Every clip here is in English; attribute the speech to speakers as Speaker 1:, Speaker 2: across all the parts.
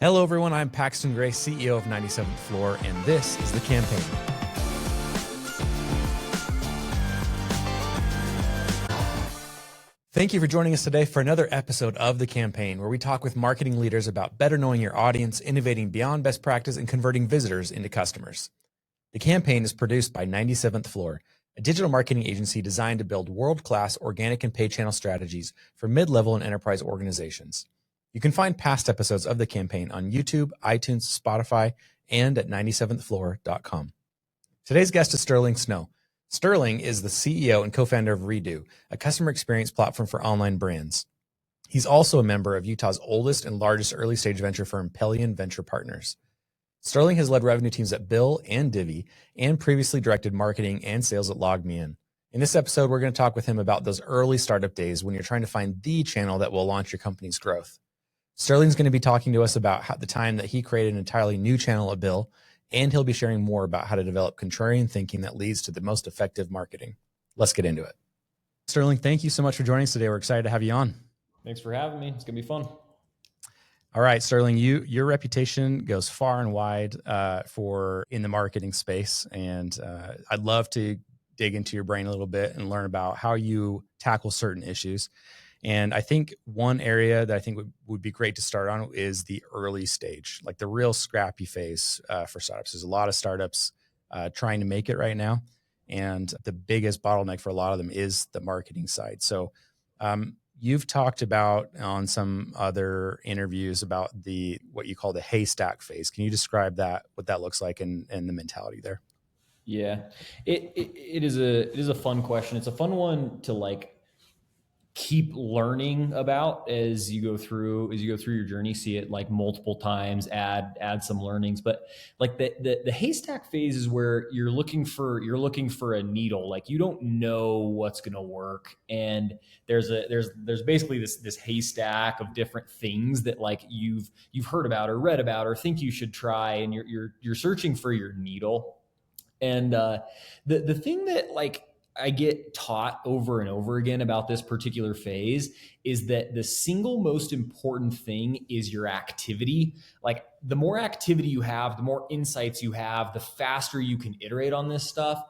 Speaker 1: Hello, everyone. I'm Paxton Gray, CEO of 97th Floor, and this is The Campaign. Thank you for joining us today for another episode of The Campaign, where we talk with marketing leaders about better knowing your audience, innovating beyond best practice, and converting visitors into customers. The Campaign is produced by 97th Floor, a digital marketing agency designed to build world-class organic and paid channel strategies for mid-level and enterprise organizations. You can find past episodes of The Campaign on YouTube, iTunes, Spotify, and at 97thfloor.com. Today's guest is Sterling Snow. Sterling is the CEO and co-founder of Redo, a customer experience platform for online brands. He's also a member of Utah's oldest and largest early-stage venture firm, Pellion Venture Partners. Sterling has led revenue teams at Bill and Divvy and previously directed marketing and sales at LogMeIn. In this episode, we're going to talk with him about those early startup days when you're trying to find the channel that will launch your company's growth. Sterling's going to be talking to us about the time that he created an entirely new channel at Bill, and he'll be sharing more about how to develop contrarian thinking that leads to the most effective marketing. Let's get into it. Sterling, thank you so much for joining us today. We're excited to have you on.
Speaker 2: Thanks for having me. It's going to be fun.
Speaker 1: All right, Sterling, your reputation goes far and wide in the marketing space, and I'd love to dig into your brain a little bit and learn about how you tackle certain issues. And I think one area that I think would be great to start on is the early stage, like the real scrappy phase for startups. There's a lot of startups trying to make it right now. And the biggest bottleneck for a lot of them is the marketing side. So you've talked about on some other interviews about what you call the haystack phase. Can you describe what that looks like and the mentality there?
Speaker 2: Yeah, it is a fun question. It's a fun one to keep learning about as you go through your journey. See it like multiple times, add some learnings. But like the haystack phase is where you're looking for a needle. Like you don't know what's going to work, and there's basically this haystack of different things that like you've heard about or read about or think you should try, and you're searching for your needle. And the thing that like I get taught over and over again about this particular phase is that the single most important thing is your activity. Like the more activity you have, the more insights you have, the faster you can iterate on this stuff.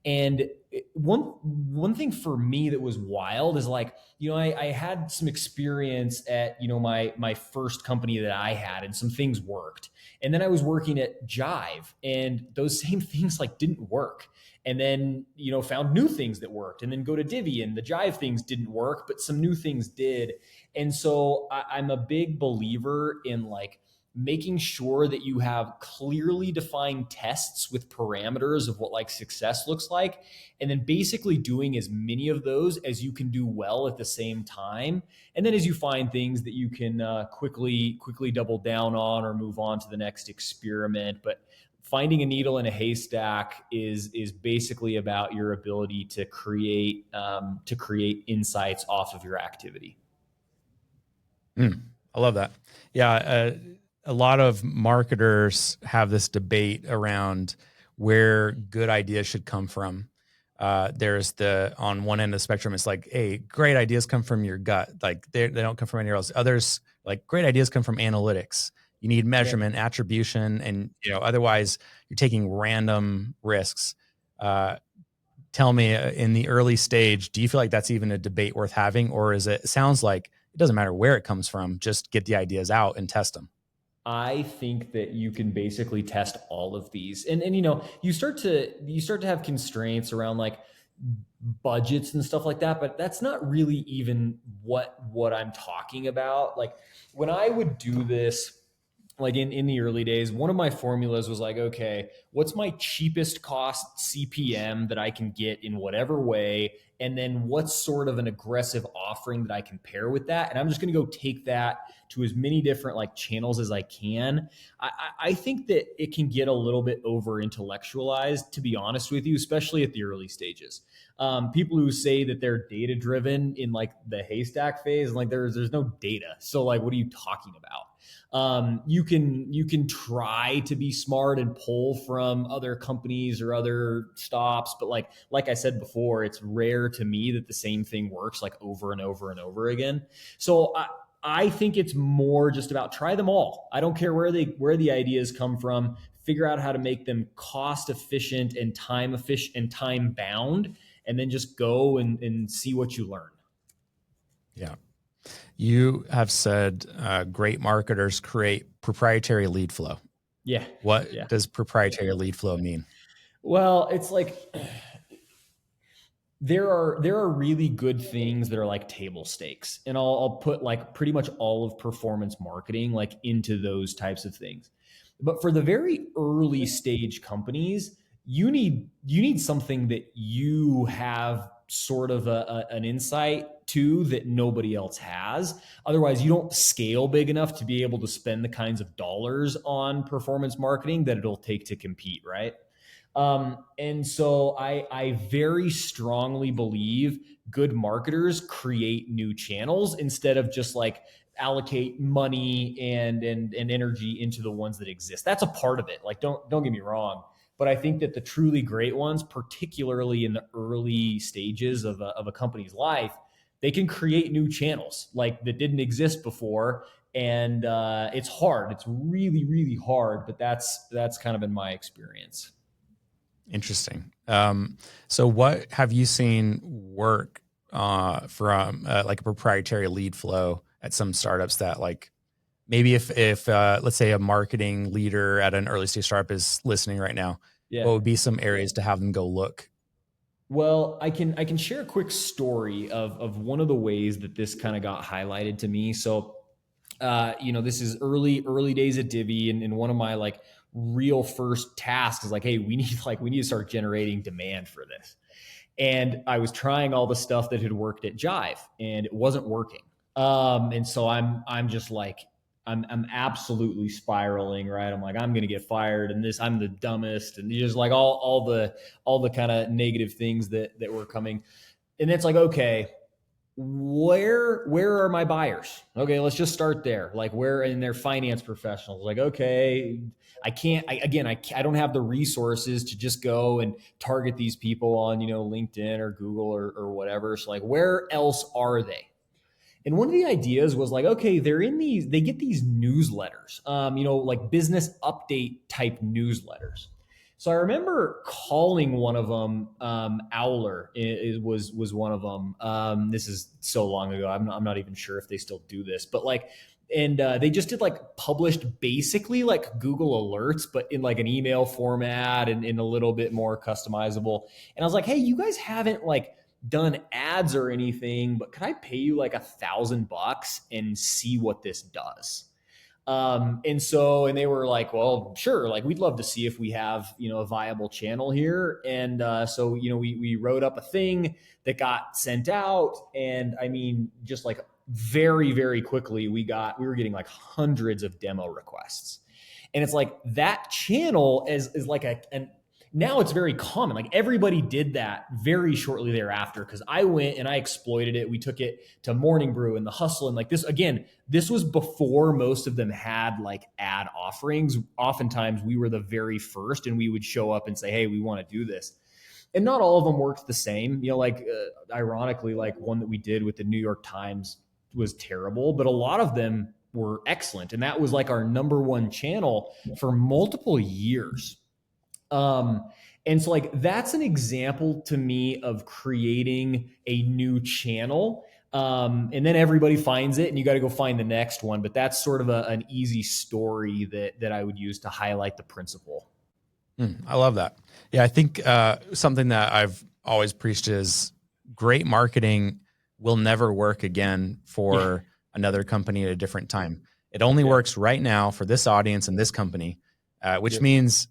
Speaker 2: And one thing for me that was wild is like, I had some experience at, my first company that I had, and some things worked. And then I was working at Jive, and those same things like didn't work. And then, found new things that worked, and then go to Divvy, and the Jive things didn't work, but some new things did. And so I'm a big believer in like making sure that you have clearly defined tests with parameters of what like success looks like, and then basically doing as many of those as you can do well at the same time. And then as you find things that you can quickly double down on or move on to the next experiment. But finding a needle in a haystack is basically about your ability to create insights off of your activity.
Speaker 1: I love that. Yeah. A lot of marketers have this debate around where good ideas should come from. There's on one end of the spectrum, it's like, hey, great ideas come from your gut. Like they don't come from anywhere else. Others, like great ideas come from analytics. You need measurement, attribution, and otherwise you're taking random risks. Tell me, in the early stage, do you feel like that's even a debate worth having, or it sounds like it doesn't matter where it comes from, just get the ideas out and test them?
Speaker 2: I think that you can basically test all of these, and you start to have constraints around like budgets and stuff like that, but that's not really even what I'm talking about. Like when I would do this, like in the early days, one of my formulas was like, okay, what's my cheapest cost CPM that I can get in whatever way? And then what's sort of an aggressive offering that I can pair with that? And I'm just going to go take that to as many different like channels as I can. I think that it can get a little bit over intellectualized, to be honest with you, especially at the early stages. People who say that they're data driven in like the haystack phase, like there's no data. So like, what are you talking about? You can try to be smart and pull from other companies or other stops, but like I said before, it's rare to me that the same thing works like over and over and over again. So I think it's more just about try them all. I don't care where the ideas come from. Figure out how to make them cost efficient and time bound, and then just go and see what you learn.
Speaker 1: Yeah. You have said great marketers create proprietary lead flow.
Speaker 2: Yeah.
Speaker 1: What
Speaker 2: Yeah.
Speaker 1: does proprietary lead flow mean?
Speaker 2: Well, it's like there are really good things that are like table stakes, and I'll put like pretty much all of performance marketing like into those types of things. But for the very early stage companies, you need something that you have sort of an insight to that nobody else has. Otherwise, you don't scale big enough to be able to spend the kinds of dollars on performance marketing that it'll take to compete, right? And so I very strongly believe good marketers create new channels instead of just like allocate money and energy into the ones that exist. That's a part of it. Like don't get me wrong, but I think that the truly great ones, particularly in the early stages of a company's life, they can create new channels like that didn't exist before. And it's hard. It's really, really hard. But that's kind of been my experience.
Speaker 1: Interesting. So what have you seen work from like a proprietary lead flow at some startups that like maybe if let's say a marketing leader at an early stage startup is listening right now,
Speaker 2: Yeah.
Speaker 1: what would be some areas to have them go look?
Speaker 2: Well, I can share a quick story of one of the ways that this kind of got highlighted to me. So, this is early days at Divvy, and one of my like real first tasks is like, hey, we need to start generating demand for this. And I was trying all the stuff that had worked at Jive, and it wasn't working. And so I'm just like I'm absolutely spiraling, right? I'm like, I'm gonna get fired, and I'm the dumbest, and just like all the kind of negative things that were coming. And it's like, okay, where are my buyers? Okay, let's just start there. Like, where in their finance professionals? Like, okay, I don't have the resources to just go and target these people on LinkedIn or Google or whatever. So like, where else are they? And one of the ideas was like, okay, they get these newsletters, like business update type newsletters. So I remember calling one of them, Owler was one of them. This is so long ago. I'm not even sure if they still do this, but like, and they just did like published basically like Google alerts, but in like an email format and in a little bit more customizable. And I was like, hey, you guys haven't like done ads or anything, but could I pay you like $1,000 and see what this does? And they were like, well, sure. Like, we'd love to see if we have, a viable channel here. And so, we wrote up a thing that got sent out. And I mean, just like very, very quickly, we were getting like hundreds of demo requests. And it's like that channel is like an now it's very common. Like everybody did that very shortly thereafter because I went and I exploited it. We took it to Morning Brew and The Hustle. And like this, again, this was before most of them had like ad offerings. Oftentimes we were the very first and we would show up and say, hey, we want to do this. And not all of them worked the same. Ironically, like one that we did with the New York Times was terrible, but a lot of them were excellent. And that was like our number one channel for multiple years. And so like that's an example to me of creating a new channel. And then everybody finds it and you got to go find the next one. But that's sort of an easy story that I would use to highlight the principle.
Speaker 1: I love that. Yeah, I think something that I've always preached is great marketing will never work again for another company at a different time. It only works right now for this audience and this company. Which means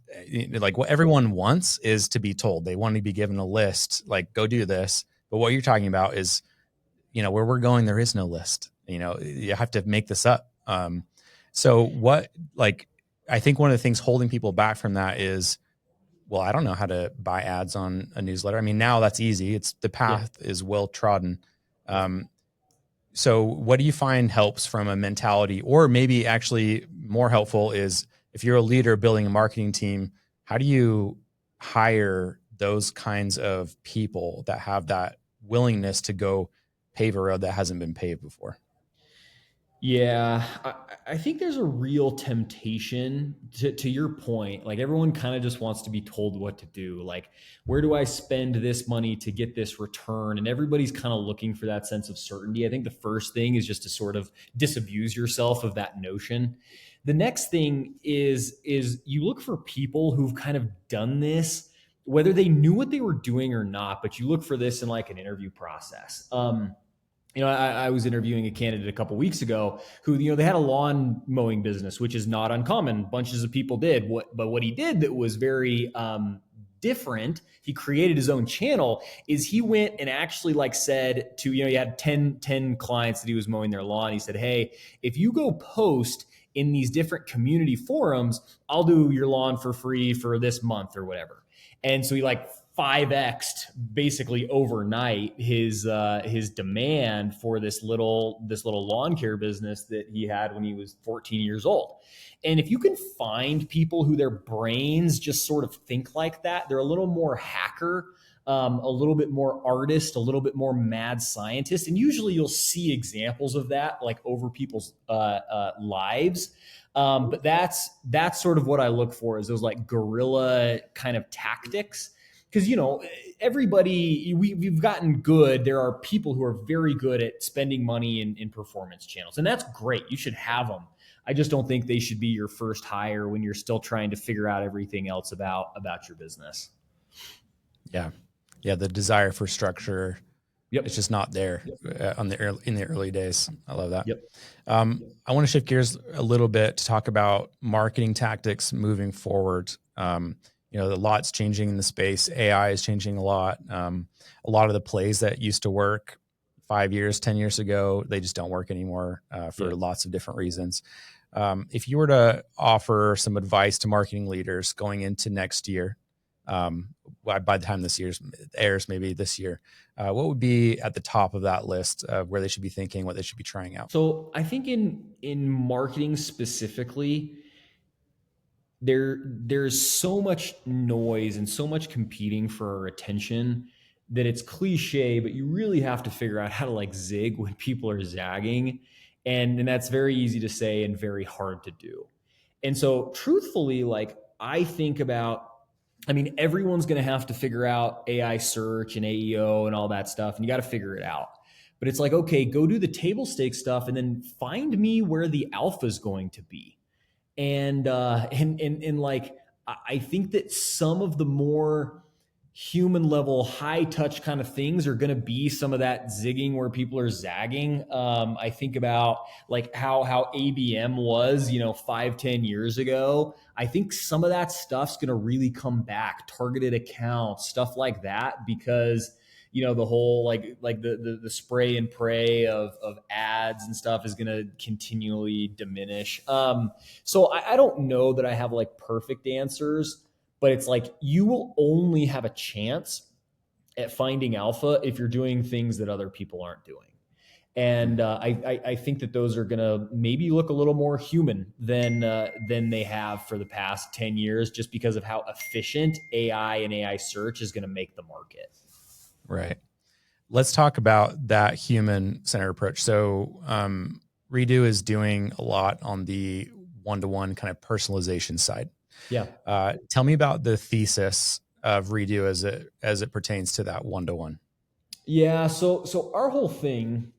Speaker 1: like what everyone wants is to be told. They want to be given a list, like go do this. But what you're talking about is, where we're going, there is no list. You have to make this up. So what, like, I think one of the things holding people back from that is, well, I don't know how to buy ads on a newsletter. I mean, now that's easy. It's the path is well trodden. So what do you find helps from a mentality, or maybe actually more helpful is if you're a leader building a marketing team, how do you hire those kinds of people that have that willingness to go pave a road that hasn't been paved before?
Speaker 2: Yeah, I think there's a real temptation to your point. Like everyone kind of just wants to be told what to do. Like, where do I spend this money to get this return? And everybody's kind of looking for that sense of certainty. I think the first thing is just to sort of disabuse yourself of that notion. The next thing is you look for people who've kind of done this, whether they knew what they were doing or not, but you look for this in like an interview process. I was interviewing a candidate a couple weeks ago who, they had a lawn mowing business, which is not uncommon. Bunches of people did. But what he did that was very different, he created his own channel, is he went and actually like said to, he had 10 clients that he was mowing their lawn. He said, hey, if you go post in these different community forums, I'll do your lawn for free for this month or whatever. And so he like 5x'd basically overnight his demand for this little lawn care business that he had when he was 14 years old. And if you can find people who their brains just sort of think like that, they're a little more hacker, a little bit more artist, a little bit more mad scientist, and usually you'll see examples of that like over people's lives. But that's sort of what I look for, is those like guerrilla kind of tactics. Because everybody, we've gotten good. There are people who are very good at spending money in performance channels, and that's great. You should have them. I just don't think they should be your first hire when you're still trying to figure out everything else about your business.
Speaker 1: Yeah. Yeah. The desire for structure.
Speaker 2: Yep.
Speaker 1: It's just not there in the early days. I love that.
Speaker 2: Yep.
Speaker 1: I want to shift gears a little bit to talk about marketing tactics moving forward. A lot's changing in the space. AI is changing a lot. A lot of the plays that used to work 5 years, 10 years ago, they just don't work anymore for lots of different reasons. If you were to offer some advice to marketing leaders going into next year, by the time this year airs, maybe this year, what would be at the top of that list of where they should be thinking, what they should be trying out?
Speaker 2: So I think in marketing specifically, there's so much noise and so much competing for our attention that it's cliche, but you really have to figure out how to like zig when people are zagging. And that's very easy to say and very hard to do. And so truthfully, like I think about, everyone's going to have to figure out AI search and AEO and all that stuff, and you got to figure it out. But it's like, okay, go do the table stakes stuff and then find me where the alpha is going to be. And like I think that some of the more human level, high touch kind of things are going to be some of that zigging where people are zagging. I think about like how ABM was, 5-10 years ago. I think some of that stuff's going to really come back, targeted accounts, stuff like that, because the whole like the spray and pray of ads and stuff is going to continually diminish. So I don't know that I have like perfect answers, but it's like you will only have a chance at finding alpha if you're doing things that other people aren't doing. And I think that those are going to maybe look a little more human than they have for the past 10 years, just because of how efficient AI and AI search is going to make the market.
Speaker 1: Right. Let's talk about that human-centered approach. So Redo is doing a lot on the one-to-one kind of personalization side.
Speaker 2: Yeah.
Speaker 1: Tell me about the thesis of Redo as it pertains to that one-to-one.
Speaker 2: Yeah. So our whole thing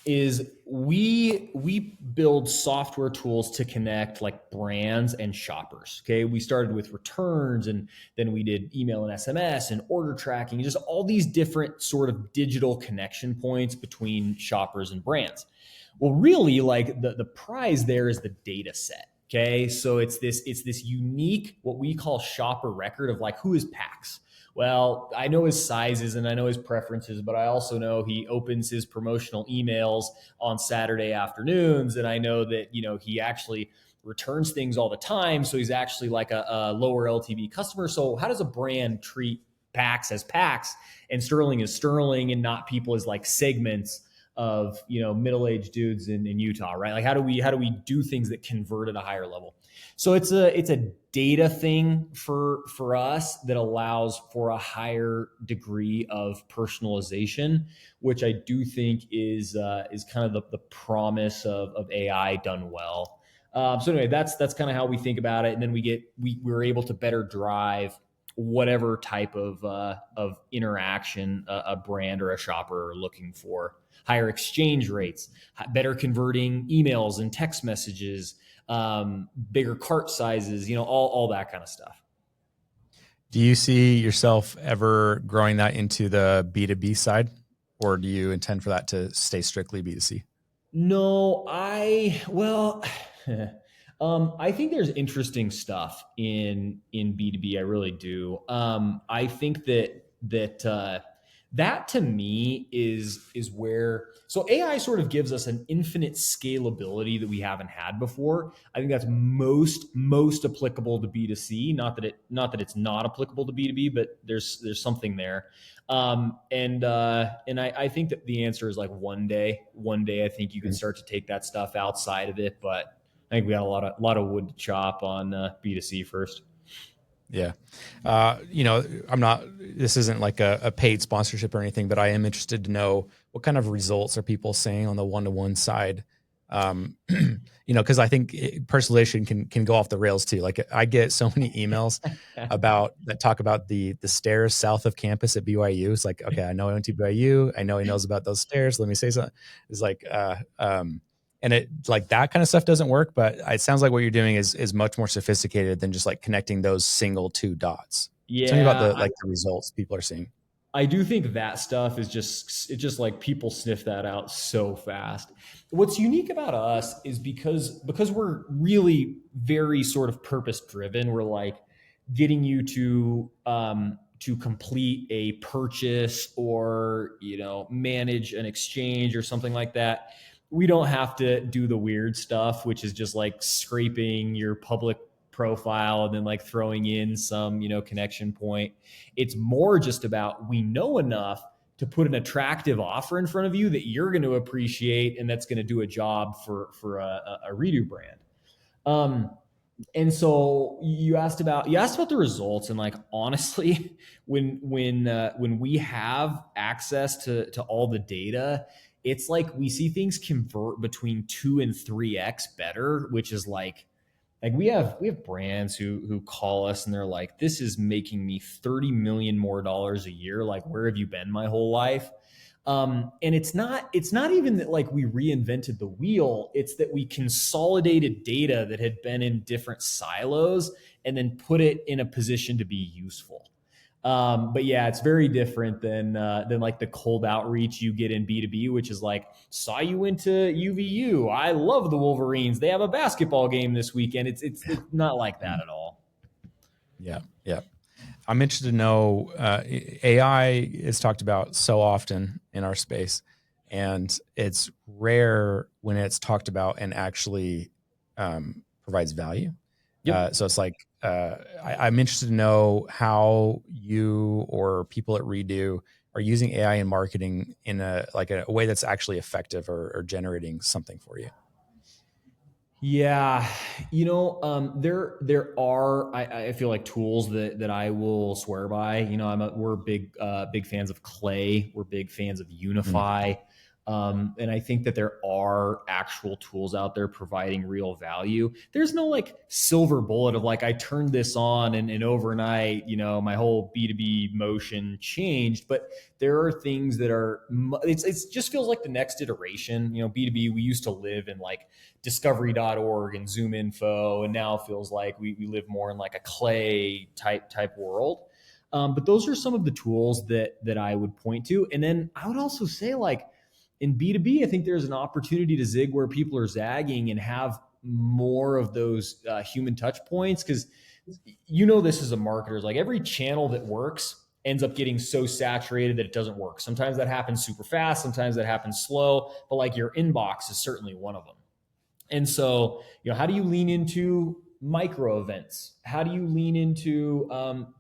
Speaker 2: is we build software tools to connect like brands and shoppers. Okay. We started with returns, and then we did email and SMS and order tracking, just all these different sort of digital connection points between shoppers and brands. Well, really, like the prize there is the data set. Okay. So it's this unique, what we call shopper record of like, who is Pax? Well, I know his sizes and I know his preferences, but I also know he opens his promotional emails on Saturday afternoons. And I know that, he actually returns things all the time. So he's actually like a lower LTV customer. So how does a brand treat Pax as Pax and Sterling as Sterling, and not people as like segments middle-aged dudes in Utah, right? Like how do we do things that convert at a higher level? So it's a data thing for us that allows for a higher degree of personalization, which I do think is kind of the promise of AI done well. So anyway, that's kind of how we think about it, and then we're able to better drive whatever type of interaction a brand or a shopper are looking for. Higher exchange rates, better converting emails and text messages, bigger cart sizes, all that kind of stuff.
Speaker 1: Do you see yourself ever growing that into the B2B side, or do you intend for that to stay strictly B2C?
Speaker 2: No, I think there's interesting stuff in B2B. I really do. I think that to me is where, so AI sort of gives us an infinite scalability that we haven't had before. I think that's most applicable to B2C. Not that it's not applicable to B2B, but there's something there. And I think that the answer is like one day I think you can start to take that stuff outside of it, but I think we got a lot of wood to chop on B2C first.
Speaker 1: Yeah. This isn't like a paid sponsorship or anything, but I am interested to know what kind of results are people saying on the one-to-one side. Cause I think personalization can go off the rails too. Like I get so many emails that talk about the stairs south of campus at BYU. It's like, okay, I know I went to BYU. I know he knows about those stairs. Let me say something. It's like, and it like that kind of stuff doesn't work, but it sounds like what you're doing is much more sophisticated than just like connecting those single two dots. Tell me about the results people are seeing.
Speaker 2: I do think that stuff is just like people sniff that out so fast. What's unique about us is because we're really very sort of purpose driven. We're like getting you to complete a purchase or manage an exchange or something like that. We don't have to do the weird stuff, which is just like scraping your public profile and then like throwing in some connection point. It's more just about, we know enough to put an attractive offer in front of you that you're going to appreciate, and that's going to do a job for a redo brand. And so you asked about the results, and like honestly, when we have access to all the data, it's like we see things convert between 2 and 3x better, which is like we have brands who call us and they're like, this is making me $30 million more dollars a year. Like, where have you been my whole life? And it's not even that like we reinvented the wheel. It's that we consolidated data that had been in different silos and then put it in a position to be useful. But yeah, it's very different than like the cold outreach you get in B2B, which is like, saw you went to UVU. I love the Wolverines. They have a basketball game this weekend. It's not like that at all.
Speaker 1: Yeah. Yeah. I'm interested to know, AI is talked about so often in our space, and it's rare when it's talked about and actually provides value.
Speaker 2: Yep.
Speaker 1: So it's like, I'm interested to know how you or people at Redo are using AI in marketing in a way that's actually effective or generating something for you.
Speaker 2: Yeah, there are I feel like tools that I will swear by. We're big fans of Clay. We're big fans of Unify. And I think that there are actual tools out there providing real value. There's no like silver bullet of like, I turned this on and overnight, my whole B2B motion changed. But there are things that are, it just feels like the next iteration. B2B, we used to live in like discovery.org and Zoom Info, and now it feels like we live more in like a Clay type world. But those are some of the tools that I would point to. And then I would also say, like, in B2B, I think there's an opportunity to zig where people are zagging and have more of those human touch points. Because this as a marketer is like, every channel that works ends up getting so saturated that it doesn't work. Sometimes that happens super fast, sometimes that happens slow, but like your inbox is certainly one of them. And so, how do you lean into micro events? How do you lean into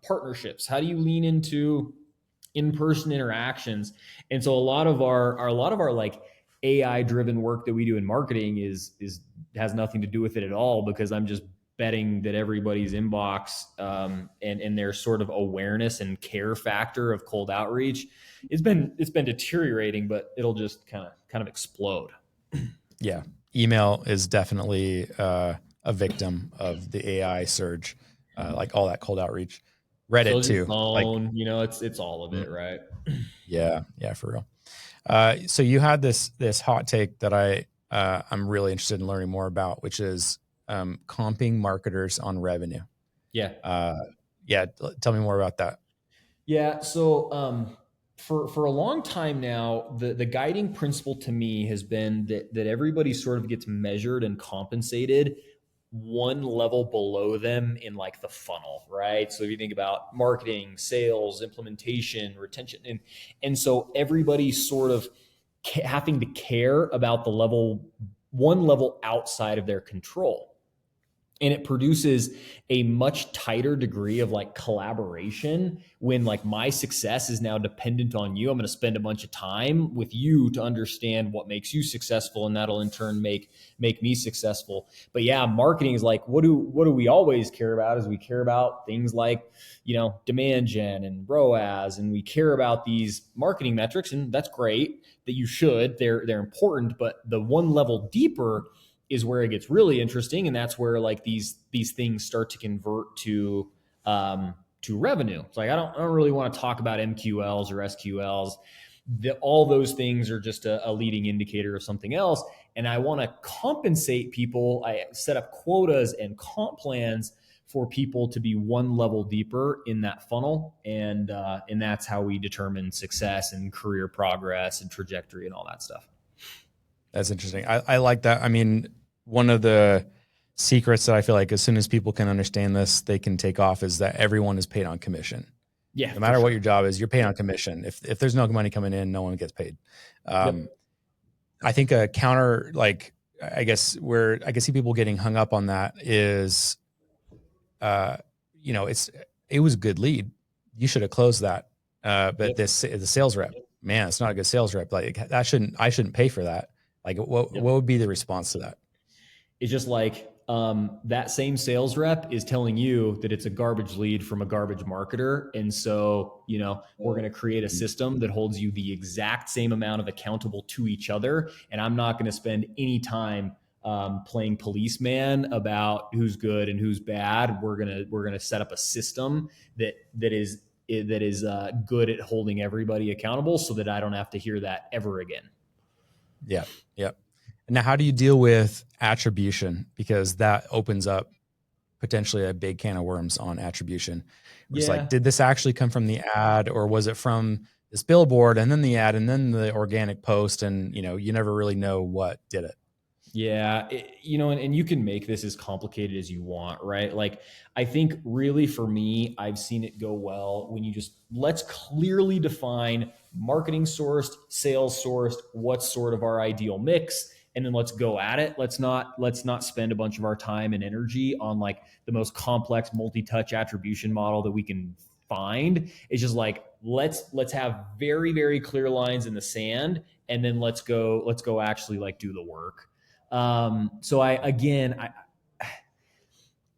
Speaker 2: partnerships? How do you lean into in-person interactions? And so a lot of our like AI driven work that we do in marketing has nothing to do with it at all, because I'm just betting that everybody's inbox and their sort of awareness and care factor of cold outreach, it's been deteriorating, but it'll just kind of explode.
Speaker 1: Yeah. Email is definitely a victim of the AI surge, like all that cold outreach.
Speaker 2: So
Speaker 1: Reddit
Speaker 2: is your
Speaker 1: too. Like,
Speaker 2: phone, it's all of it, right?
Speaker 1: yeah, yeah, for real. So you had this hot take that I'm really interested in learning more about, which is comping marketers on revenue.
Speaker 2: Yeah.
Speaker 1: Uh, yeah, tell me more about that.
Speaker 2: Yeah. So for a long time now, the guiding principle to me has been that everybody sort of gets measured and compensated one level below them in like the funnel, right? So if you think about marketing, sales, implementation, retention, and so everybody's sort of having to care about the one level outside of their control, and it produces a much tighter degree of like collaboration when like my success is now dependent on you. I'm going to spend a bunch of time with you to understand what makes you successful, and that'll in turn make me successful. But yeah, marketing is like, what do we always care about? Is we care about things like, demand gen and ROAS, and we care about these marketing metrics, and that's great that you should. They're important, but the one level deeper is where it gets really interesting, and that's where like these things start to convert to revenue. It's like I don't really want to talk about MQLs or SQLs. All those things are just a leading indicator of something else, and I want to compensate people. I set up quotas and comp plans for people to be one level deeper in that funnel, and that's how we determine success and career progress and trajectory and all that stuff.
Speaker 1: That's interesting. I like that. I mean, one of the secrets that I feel like as soon as people can understand this, they can take off, is that everyone is paid on commission.
Speaker 2: Yeah,
Speaker 1: No matter what your job is, you're paid on commission. If there's no money coming in, no one gets paid.
Speaker 2: Yep.
Speaker 1: I think a counter, like, I guess where I can see people getting hung up on that is, it was a good lead. You should have closed that. But
Speaker 2: Yep.
Speaker 1: the sales rep, man, it's not a good sales rep. Like I shouldn't pay for that. Like what
Speaker 2: Yep.
Speaker 1: would be the response to that?
Speaker 2: It's just like that same sales rep is telling you that it's a garbage lead from a garbage marketer. And so, we're going to create a system that holds you the exact same amount of accountable to each other. And I'm not going to spend any time playing policeman about who's good and who's bad. We're gonna set up a system that is good at holding everybody accountable, so that I don't have to hear that ever again.
Speaker 1: Yeah. Yeah. Now, how do you deal with attribution? Because that opens up potentially a big can of worms on attribution. It's like,
Speaker 2: Yeah.
Speaker 1: did this actually come from the ad, or was it from this billboard and then the ad and then the organic post? And, you never really know what did it.
Speaker 2: Yeah, and you can make this as complicated as you want, right? Like, I think really for me, I've seen it go well when you just let's clearly define marketing sourced, sales sourced, what's sort of our ideal mix, and then let's go at it. Let's not spend a bunch of our time and energy on like the most complex multi-touch attribution model that we can find. It's just like let's have very, very clear lines in the sand, and then let's go actually like do the work. So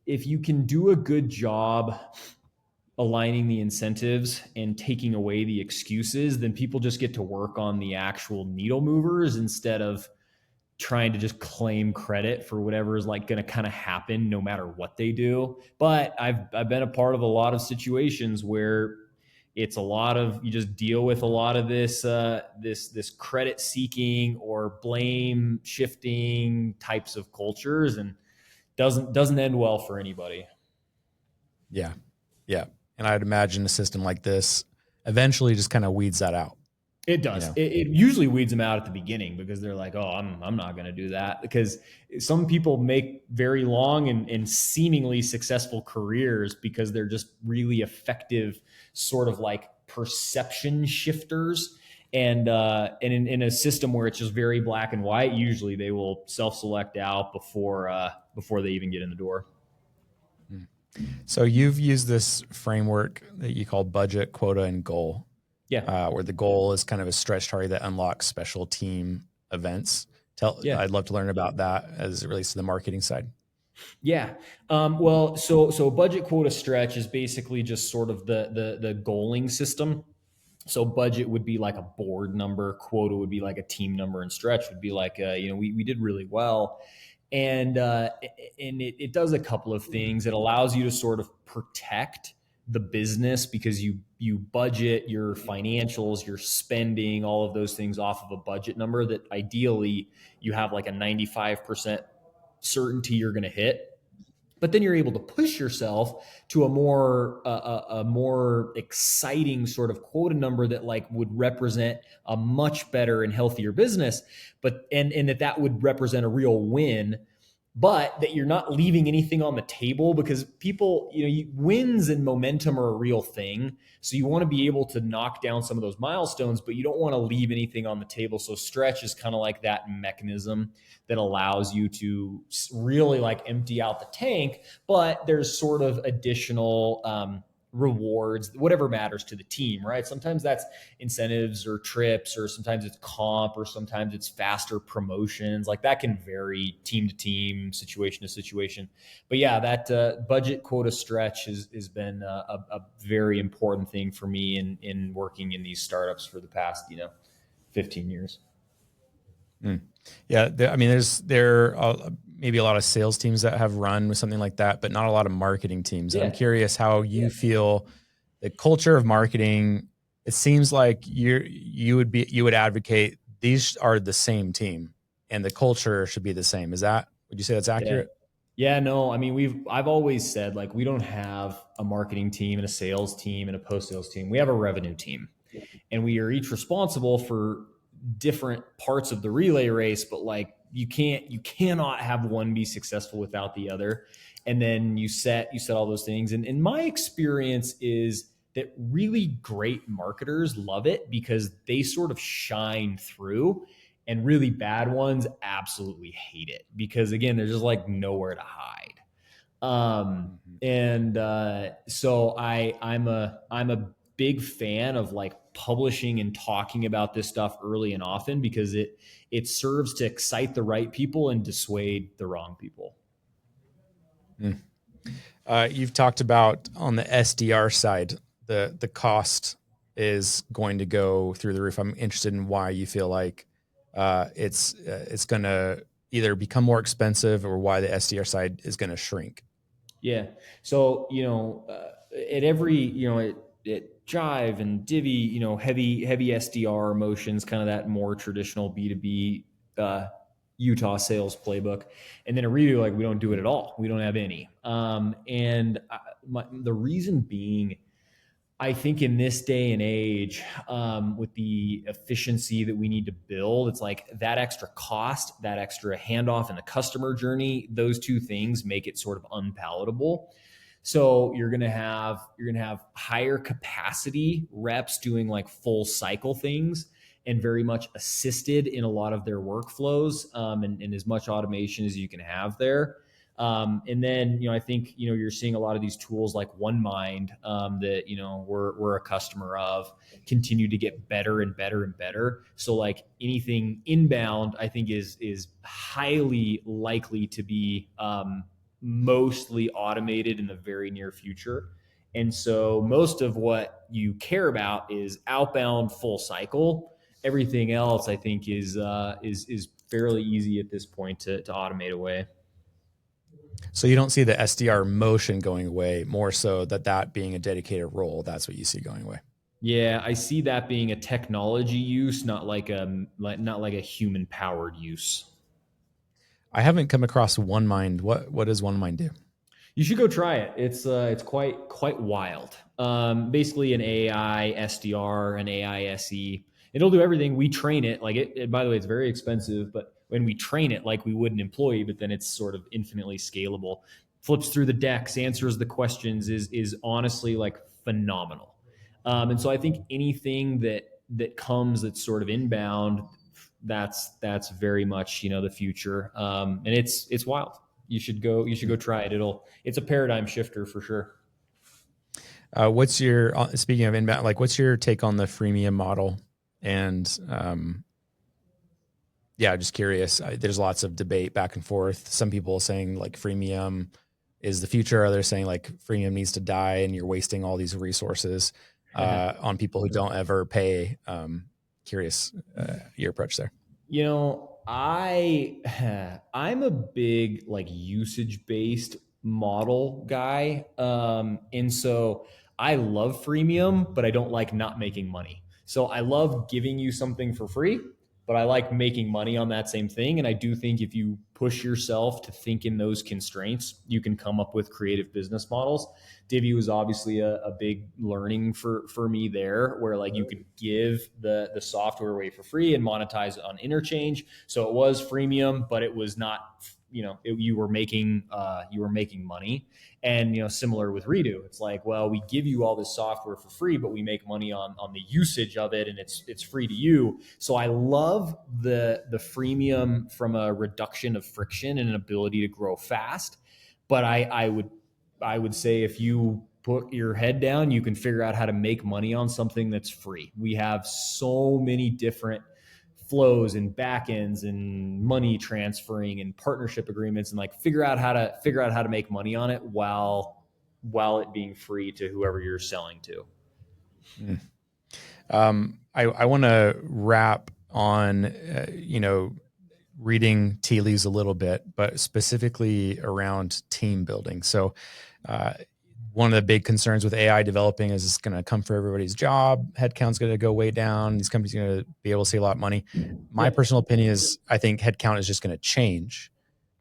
Speaker 2: if you can do a good job aligning the incentives and taking away the excuses, then people just get to work on the actual needle movers instead of trying to just claim credit for whatever is like going to kind of happen no matter what they do. But I've been a part of a lot of situations where it's a lot of, you just deal with a lot of this credit seeking or blame shifting types of cultures, and doesn't end well for anybody.
Speaker 1: Yeah. Yeah. And I'd imagine a system like this eventually just kind of weeds that out.
Speaker 2: It does. It usually weeds them out at the beginning, because they're like, oh, I'm not going to do that. Because some people make very long and seemingly successful careers because they're just really effective sort of like perception shifters. And in a system where it's just very black and white, usually they will self-select out before they even get in the door.
Speaker 1: So you've used this framework that you call budget, quota, and goal.
Speaker 2: Yeah.
Speaker 1: Where the goal is kind of a stretch target that unlocks special team events.
Speaker 2: Yeah.
Speaker 1: I'd love to learn about that as it relates to the marketing side.
Speaker 2: Yeah. Well, so budget quota stretch is basically just sort of the goaling system. So budget would be like a board number, quota would be like a team number, and stretch would be like, we did really well. And it does a couple of things. It allows you to sort of protect the business because you budget your financials, your spending, all of those things off of a budget number that ideally you have like a 95% certainty you're going to hit. But then you're able to push yourself to a more exciting sort of quota number that like would represent a much better and healthier business, but and that would represent a real win, but that you're not leaving anything on the table because people, wins and momentum are a real thing. So you want to be able to knock down some of those milestones, but you don't want to leave anything on the table. So stretch is kind of like that mechanism that allows you to really like empty out the tank, but there's sort of additional rewards, whatever matters to the team, right? Sometimes that's incentives or trips, or sometimes it's comp, or sometimes it's faster promotions. Like that can vary team to team, situation to situation. But yeah, that budget quota stretch has been a very important thing for me in working in these startups for the past 15 years.
Speaker 1: Yeah, there are maybe a lot of sales teams that have run with something like that, but not a lot of marketing teams.
Speaker 2: Yeah.
Speaker 1: I'm curious how you feel the culture of marketing. It seems like you would advocate these are the same team and the culture should be the same. Would you say that's accurate?
Speaker 2: Yeah, no, I mean, I've always said like we don't have a marketing team and a sales team and a post sales team. We have a revenue team, and we are each responsible for different parts of the relay race, but like you cannot have one be successful without the other. And then you set all those things. And my experience is that really great marketers love it because they sort of shine through, and really bad ones absolutely hate it because again, there's just like nowhere to hide. So I'm a big fan of like publishing and talking about this stuff early and often because it serves to excite the right people and dissuade the wrong people.
Speaker 1: You've talked about on the SDR side, the cost is going to go through the roof. I'm interested in why you feel like it's going to either become more expensive or why the SDR side is going to shrink.
Speaker 2: Yeah. So, at every, at Jive and Divvy, heavy SDR motions, kind of that more traditional B2B Utah sales playbook. And then at Redo, like we don't do it at all. We don't have any. The reason being, I think in this day and age, with the efficiency that we need to build, it's like that extra cost, that extra handoff in the customer journey, those two things make it sort of unpalatable. So you're gonna have higher capacity reps doing like full cycle things and very much assisted in a lot of their workflows, and as much automation as you can have there. And then, I think, you're seeing a lot of these tools like OneMind that, we're a customer of continue to get better and better and better. So like anything inbound, I think is highly likely to be mostly automated in the very near future. And so most of what you care about is outbound full cycle. Everything else, I think, is fairly easy at this point to automate away.
Speaker 1: So you don't see the SDR motion going away, more so that being a dedicated role. That's what you see going away.
Speaker 2: Yeah, I see that being a technology use, not like a human powered use.
Speaker 1: I haven't come across OneMind. What does OneMind do?
Speaker 2: You should go try it. It's quite wild. Basically an AI SDR, an AI SE. It'll do everything. We train it. Like it, by the way, it's very expensive, but when we train it like we would an employee, but then it's sort of infinitely scalable. Flips through the decks, answers the questions, is honestly like phenomenal. And so I think anything that comes that's sort of inbound, that's very much the future. And it's wild. You should go try it. It's a paradigm shifter for sure.
Speaker 1: What's your, speaking of inbound, like what's your take on the freemium model? And Yeah, just curious. There's lots of debate back and forth. Some people saying like freemium is the future. Others saying like freemium needs to die and you're wasting all these resources on people who don't ever pay. Curious your approach there.
Speaker 2: You know, I'm a big like usage based model guy. And so I love freemium, but I don't like not making money. So I love giving you something for free, but I like making money on that same thing. And I do think if you push yourself to think in those constraints, you can come up with creative business models. Divvy was obviously a big learning for me there, where like you could give the software away for free and monetize on interchange. So it was freemium, but it was not, you were making money. And similar with Redo, it's like, well, we give you all this software for free, but we make money on the usage of it, and it's free to you. So I love the freemium from a reduction of friction and an ability to grow fast. But I would say if you put your head down, you can figure out how to make money on something that's free. We have so many different flows and backends and money transferring and partnership agreements, and like figure out how to make money on it while it being free to whoever you're selling to.
Speaker 1: I want to wrap on, reading tea leaves a little bit, but specifically around team building. So, one of the big concerns with AI developing is it's going to come for everybody's job. Headcount's going to go way down. These companies are going to be able to save a lot of money. My personal opinion is I think headcount is just going to change.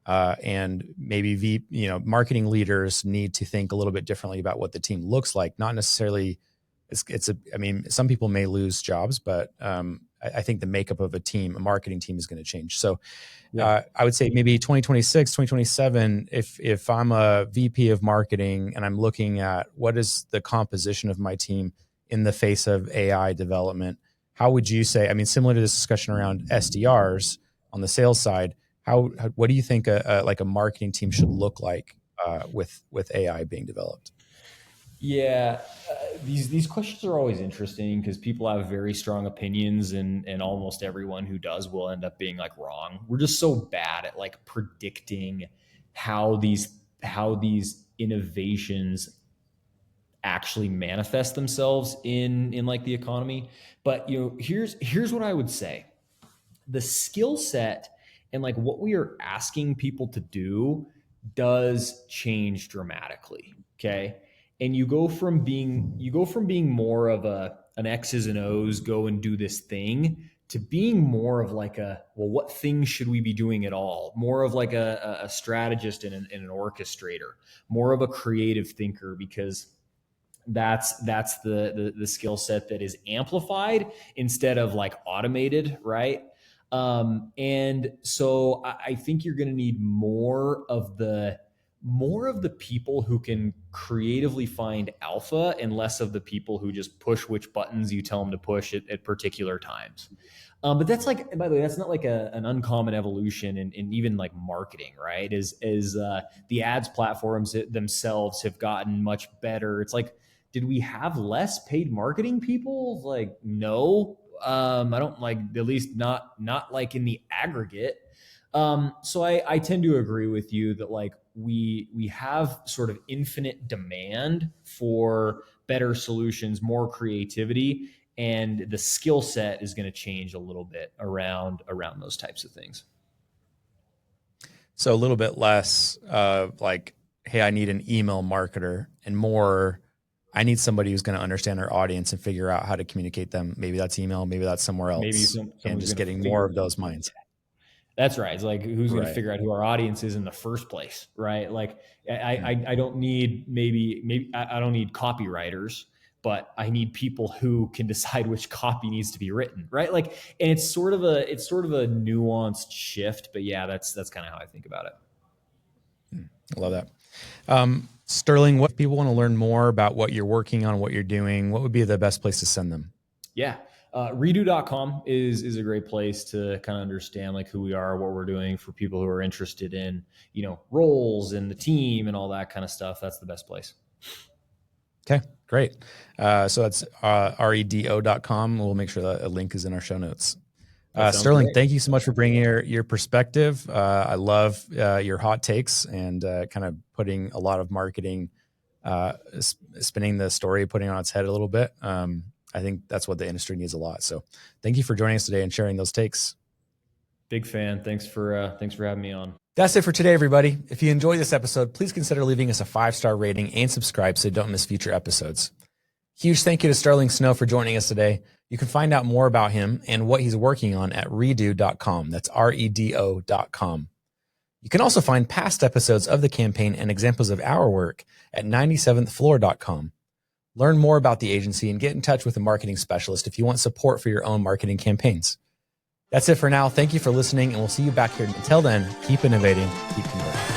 Speaker 1: And maybe marketing leaders need to think a little bit differently about what the team looks like. Not necessarily, some people may lose jobs, but I think the makeup of a marketing team is going to change. So I would say maybe 2026, 2027, if I'm a VP of marketing and I'm looking at what is the composition of my team in the face of AI development, how would you say, similar to this discussion around SDRs on the sales side, what do you think a marketing team should look like with AI being developed?
Speaker 2: Yeah, these questions are always interesting because people have very strong opinions, and almost everyone who does will end up being like wrong. We're just so bad at like predicting how these innovations actually manifest themselves in like the economy. But here's what I would say. The skill set and like what we are asking people to do does change dramatically. Okay. And you go from being more of an X's and O's, go and do this thing, to being more of like what things should we be doing at all? More of like a strategist and an orchestrator, more of a creative thinker, because that's the skill set that is amplified instead of like automated, right? And so I think you're going to need more of the people who can creatively find alpha, and less of the people who just push which buttons you tell them to push at particular times. But that's like, by the way, that's not like an uncommon evolution in even like marketing, right? As the ads platforms themselves have gotten much better. It's like, did we have less paid marketing people? Like, no. I don't, like, at least not like in the aggregate. So I tend to agree with you that like we have sort of infinite demand for better solutions, more creativity, and the skill set is going to change a little bit around those types of things.
Speaker 1: So a little bit less like, hey, I need an email marketer, and more, I need somebody who's going to understand their audience and figure out how to communicate them. Maybe that's email, maybe that's somewhere else,
Speaker 2: Maybe
Speaker 1: and just getting more of those minds.
Speaker 2: That's right. It's like, who's going to
Speaker 1: Right.
Speaker 2: figure out who our audience is in the first place, right? Like, I don't need maybe I don't need copywriters, but I need people who can decide which copy needs to be written, right? Like, and it's sort of a nuanced shift, but yeah, that's kind of how I think about it.
Speaker 1: I love that. Sterling, what if people want to learn more about what you're working on, what you're doing, what would be the best place to send them?
Speaker 2: Yeah. Redo.com is a great place to kind of understand like who we are, what we're doing, for people who are interested in, roles and the team and all that kind of stuff. That's the best place.
Speaker 1: Okay, great. So that's redo.com. We'll make sure that a link is in our show notes. Sterling,
Speaker 2: great.
Speaker 1: thank you so much for bringing your perspective. I love your hot takes and kind of putting a lot of marketing, spinning the story, putting it on its head a little bit. I think that's what the industry needs a lot. So thank you for joining us today and sharing those takes.
Speaker 2: Big fan. Thanks for having me on.
Speaker 1: That's it for today, everybody. If you enjoyed this episode, please consider leaving us a 5-star rating and subscribe so you don't miss future episodes. Huge thank you to Sterling Snow for joining us today. You can find out more about him and what he's working on at redo.com. That's redo.com. You can also find past episodes of the campaign and examples of our work at 97thfloor.com. Learn more about the agency and get in touch with a marketing specialist if you want support for your own marketing campaigns. That's it for now. Thank you for listening, and we'll see you back here. Until then, keep innovating, keep converting.